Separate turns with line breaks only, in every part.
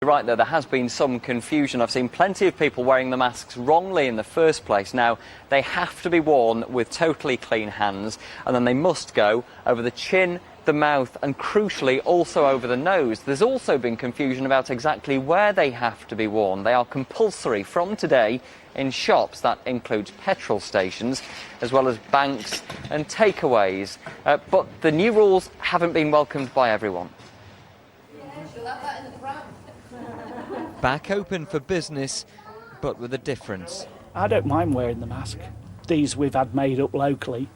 Right, though, there has been some confusion. I've seen plenty of people wearing the masks wrongly in the first place. Now, they have to be worn with totally clean hands, and then they must go over the chin, the mouth, and crucially also over the nose. There's also been confusion about exactly where they have to be worn. They are compulsory from today in shops. That includes petrol stations, as well as banks and takeaways. But the new rules haven't been welcomed by everyone. Back open for business, but with a difference.
I don't mind wearing the mask. These we've had made up locally.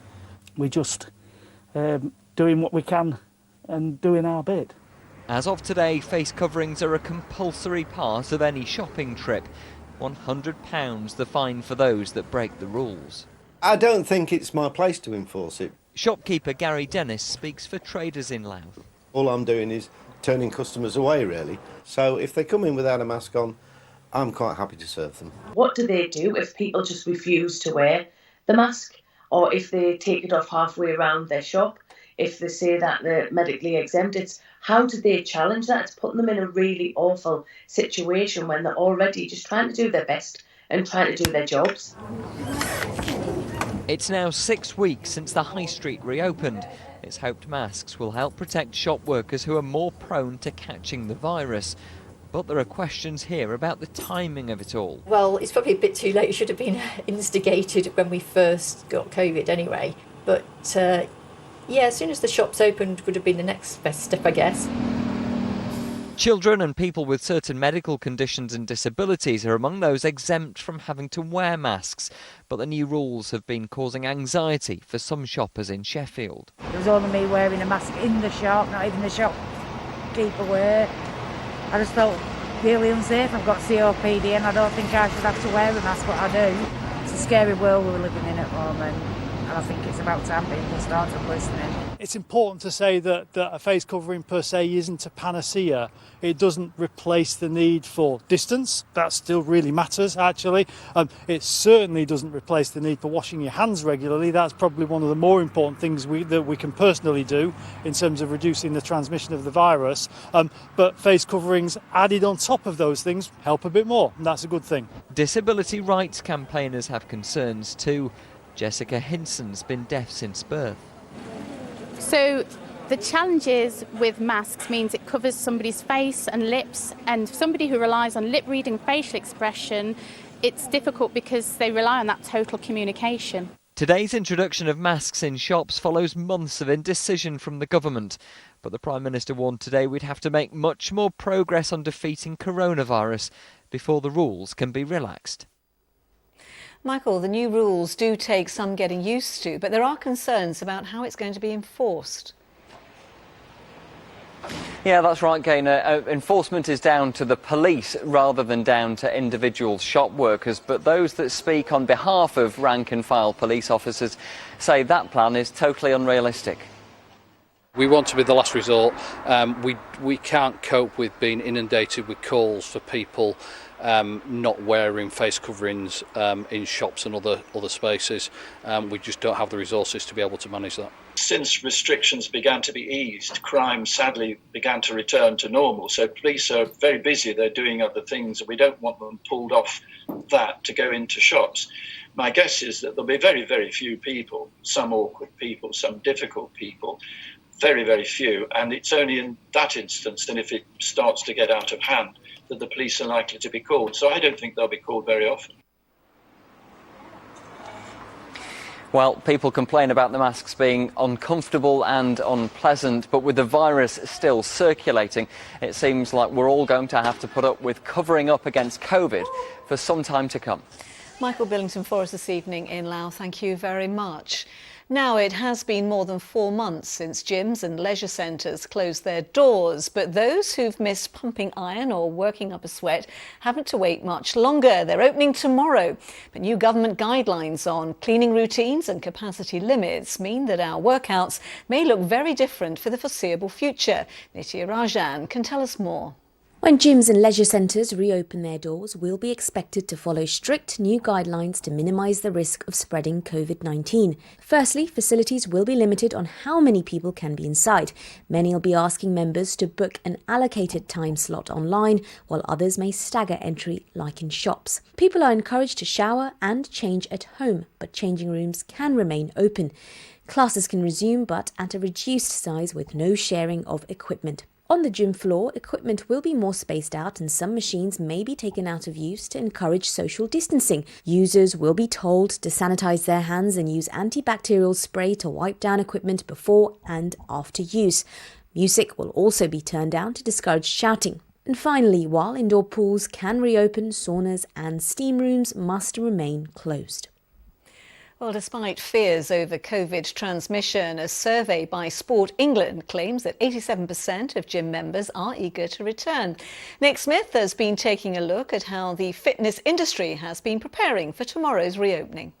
We're just doing what we can and doing our bit.
As of today, face coverings are a compulsory part of any shopping trip. £100 the fine for those that break the rules.
I don't think it's my place to enforce it.
Shopkeeper Gary Dennis speaks for traders in Louth.
All I'm doing is turning customers away, really. So if they come in without a mask on, I'm quite happy to serve them.
What do they do if people just refuse to wear the mask, or if they take it off halfway around their shop, if they say that they're medically exempted? How do they challenge that? It's putting them in a really awful situation when they're already just trying to do their best and trying to do their jobs.
It's now 6 weeks since the high street reopened. It's hoped masks will help protect shop workers who are more prone to catching the virus. But there are questions here about the timing of it all.
Well, it's probably a bit too late. It should have been instigated when we first got COVID anyway. But yeah, as soon as the shops opened would have been the next best step, I guess.
Children and people with certain medical conditions and disabilities are among those exempt from having to wear masks. But the new rules have been causing anxiety for some shoppers in Sheffield.
It was only me wearing a mask in the shop, not even the shopkeeper wear. I just felt really unsafe. I've got COPD and I don't think I should have to wear a mask, but I do. It's a scary world we're living in at the moment, and I think it's about time people start listening.
It's important to say that a face covering per se isn't a panacea. It doesn't replace the need for distance. That still really matters, actually. It certainly doesn't replace the need for washing your hands regularly. That's probably one of the more important things that we can personally do in terms of reducing the transmission of the virus. But face coverings added on top of those things help a bit more, and that's a good thing.
Disability rights campaigners have concerns too. Jessica Hinson's been deaf since birth.
So the challenges with masks means it covers somebody's face and lips, and somebody who relies on lip reading, facial expression, it's difficult because they rely on that total communication.
Today's introduction of masks in shops follows months of indecision from the government. But the Prime Minister warned today we'd have to make much more progress on defeating coronavirus before the rules can be relaxed.
Michael, the new rules do take some getting used to, but there are concerns about how it's going to be enforced.
Yeah, that's right, Gaynor. Enforcement is down to the police rather than down to individual shop workers. But those that speak on behalf of rank-and-file police officers say that plan is totally unrealistic.
We want to be the last resort. We can't cope with being inundated with calls for people not wearing face coverings in shops and other spaces. We just don't have the resources to be able to manage that.
Since restrictions began to be eased, crime sadly began to return to normal. So police are very busy. They're doing other things, and we don't want them pulled off that to go into shops. My guess is that there'll be very, very few people, some awkward people, some difficult people, very, very few. And it's only in that instance, and if it starts to get out of hand, that the police are likely to be called. So I don't think they'll be called very often.
Well, people complain about the masks being uncomfortable and unpleasant, but with the virus still circulating, it seems like we're all going to have to put up with covering up against COVID for some time to come.
Michael Billington for us this evening in Louth. Thank you very much. Now, it has been more than 4 months since gyms and leisure centres closed their doors, but those who've missed pumping iron or working up a sweat haven't to wait much longer. They're opening tomorrow, but new government guidelines on cleaning routines and capacity limits mean that our workouts may look very different for the foreseeable future. Nitya Rajan can tell us more.
When gyms and leisure centres reopen their doors, we'll be expected to follow strict new guidelines to minimise the risk of spreading COVID-19. Firstly, facilities will be limited on how many people can be inside. Many will be asking members to book an allocated time slot online, while others may stagger entry like in shops. People are encouraged to shower and change at home, but changing rooms can remain open. Classes can resume, but at a reduced size with no sharing of equipment. On the gym floor, equipment will be more spaced out and some machines may be taken out of use to encourage social distancing. Users will be told to sanitize their hands and use antibacterial spray to wipe down equipment before and after use. Music will also be turned down to discourage shouting. And finally, while indoor pools can reopen, saunas and steam rooms must remain closed.
Well, despite fears over COVID transmission, a survey by Sport England claims that 87% of gym members are eager to return. Nick Smith has been taking a look at how the fitness industry has been preparing for tomorrow's reopening.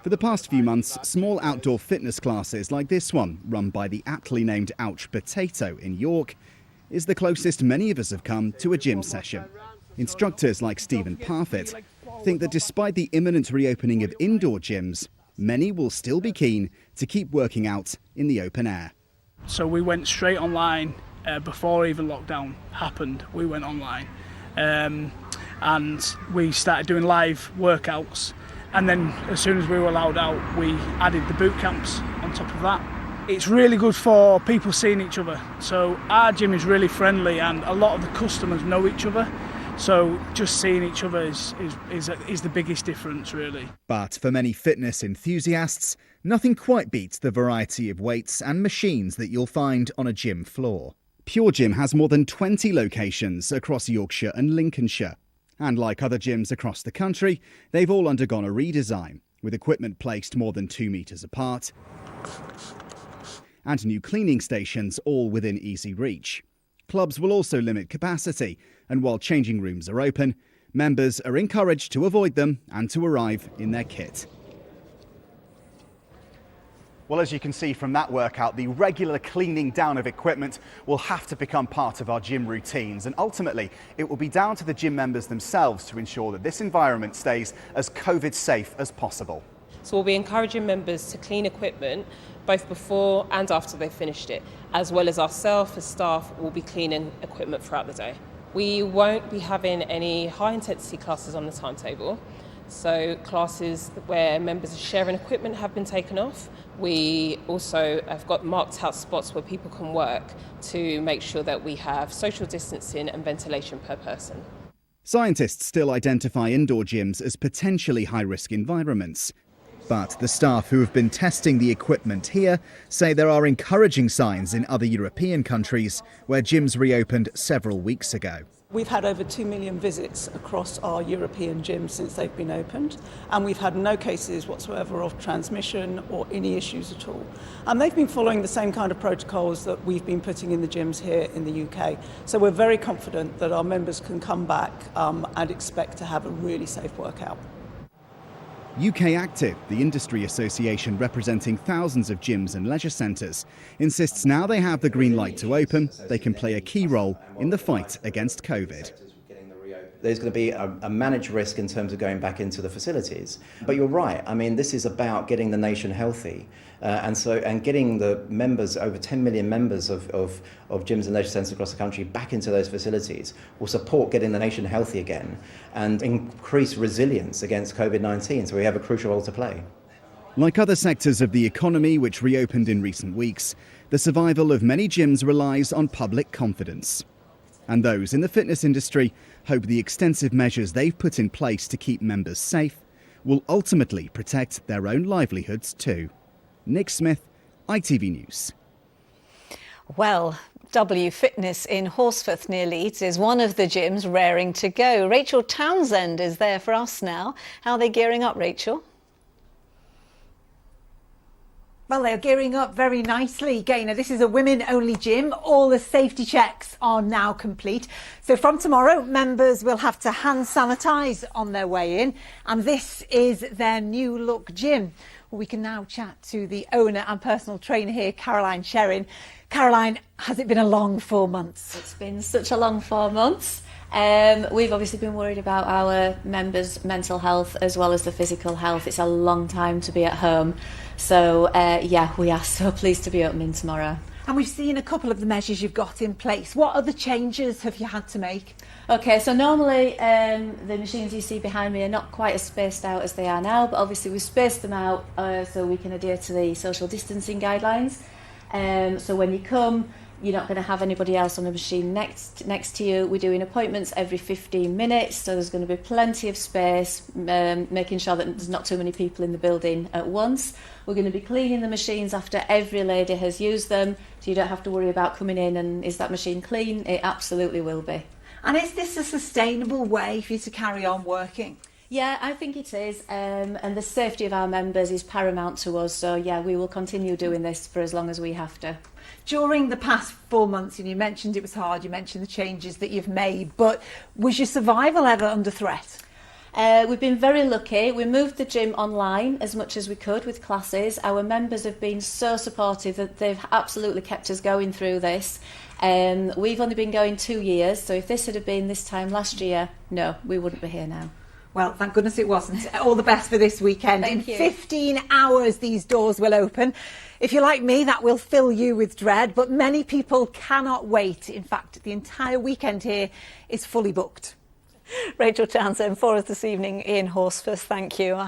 For the past few months, small outdoor fitness classes like this one, run by the aptly named Ouch Potato in York, is the closest many of us have come to a gym session. Instructors like Stephen Parfitt think that despite the imminent reopening of indoor gyms, many will still be keen to keep working out in the open air.
So we went straight online before even lockdown happened. We went online and we started doing live workouts, and then as soon as we were allowed out, we added the boot camps on top of that. It's really good for people seeing each other. So our gym is really friendly and a lot of the customers know each other. So just seeing each other is the biggest difference, really.
But for many fitness enthusiasts, nothing quite beats the variety of weights and machines that you'll find on a gym floor. Pure Gym has more than 20 locations across Yorkshire and Lincolnshire. And like other gyms across the country, they've all undergone a redesign, with equipment placed more than 2 metres apart and new cleaning stations all within easy reach. Clubs will also limit capacity, and while changing rooms are open, members are encouraged to avoid them and to arrive in their kit. Well, as you can see from that workout, the regular cleaning down of equipment will have to become part of our gym routines, and ultimately it will be down to the gym members themselves to ensure that this environment stays as COVID safe as possible.
So we'll be encouraging members to clean equipment both before and after they've finished it, as well as ourselves as staff will be cleaning equipment throughout the day. We won't be having any high intensity classes on the timetable. So classes where members are sharing equipment have been taken off. We also have got marked out spots where people can work to make sure that we have social distancing and ventilation per person.
Scientists still identify indoor gyms as potentially high-risk environments. But the staff who have been testing the equipment here say there are encouraging signs in other European countries where gyms reopened several weeks ago.
We've had over 2 million visits across our European gyms since they've been opened, and we've had no cases whatsoever of transmission or any issues at all. And they've been following the same kind of protocols that we've been putting in the gyms here in the UK. So we're very confident that our members can come back and expect to have a really safe workout.
UK Active, the industry association representing thousands of gyms and leisure centres, insists now they have the green light to open, they can play a key role in the fight against COVID.
There's going to be a managed risk in terms of going back into the facilities. But you're right, I mean, this is about getting the nation healthy and getting the members, over 10 million members of gyms and leisure centres across the country back into those facilities will support getting the nation healthy again and increase resilience against COVID-19. So we have a crucial role to play.
Like other sectors of the economy which reopened in recent weeks, the survival of many gyms relies on public confidence. And those in the fitness industry hope the extensive measures they've put in place to keep members safe will ultimately protect their own livelihoods too. Nick Smith, ITV News.
Well, W Fitness in Horsforth near Leeds is one of the gyms raring to go. Rachel Townsend is there for us now. How are they gearing up, Rachel?
Well, they're gearing up very nicely, Gaynor. This is a women-only gym. All the safety checks are now complete. So from tomorrow, members will have to hand sanitise on their way in. And this is their new look gym. Well, we can now chat to the owner and personal trainer here, Caroline Sherrin. Caroline, has it been a long 4 months?
It's been such a long 4 months. We've obviously been worried about our members' mental health as well as the physical health. It's a long time to be at home. So, yeah, we are so pleased to be opening tomorrow.
And we've seen a couple of the measures you've got in place. What other changes have you had to make?
Okay, so normally the machines you see behind me are not quite as spaced out as they are now, but obviously we've spaced them out so we can adhere to the social distancing guidelines. So when you come, you're not going to have anybody else on the machine next to you. We're doing appointments every 15 minutes, so there's going to be plenty of space, making sure that there's not too many people in the building at once. We're going to be cleaning the machines after every lady has used them, so you don't have to worry about coming in and is that machine clean? It absolutely will be.
And is this a sustainable way for you to carry on working?
Yeah, I think it is, and the safety of our members is paramount to us, so yeah, we will continue doing this for as long as we have to.
During the past 4 months, and you mentioned it was hard, you mentioned the changes that you've made, but was your survival ever under threat?
We've been very lucky. We moved the gym online as much as we could with classes. Our members have been so supportive that they've absolutely kept us going through this. We've only been going 2 years, so if this had been this time last year, no, we wouldn't be here now.
Well, thank goodness it wasn't. All the best for this weekend.
Thank you.
15 hours these doors will open. If you're like me, that will fill you with dread, but many people cannot wait. In fact, the entire weekend here is fully booked.
Rachel Townsend for us this evening in Horsforth. Thank you.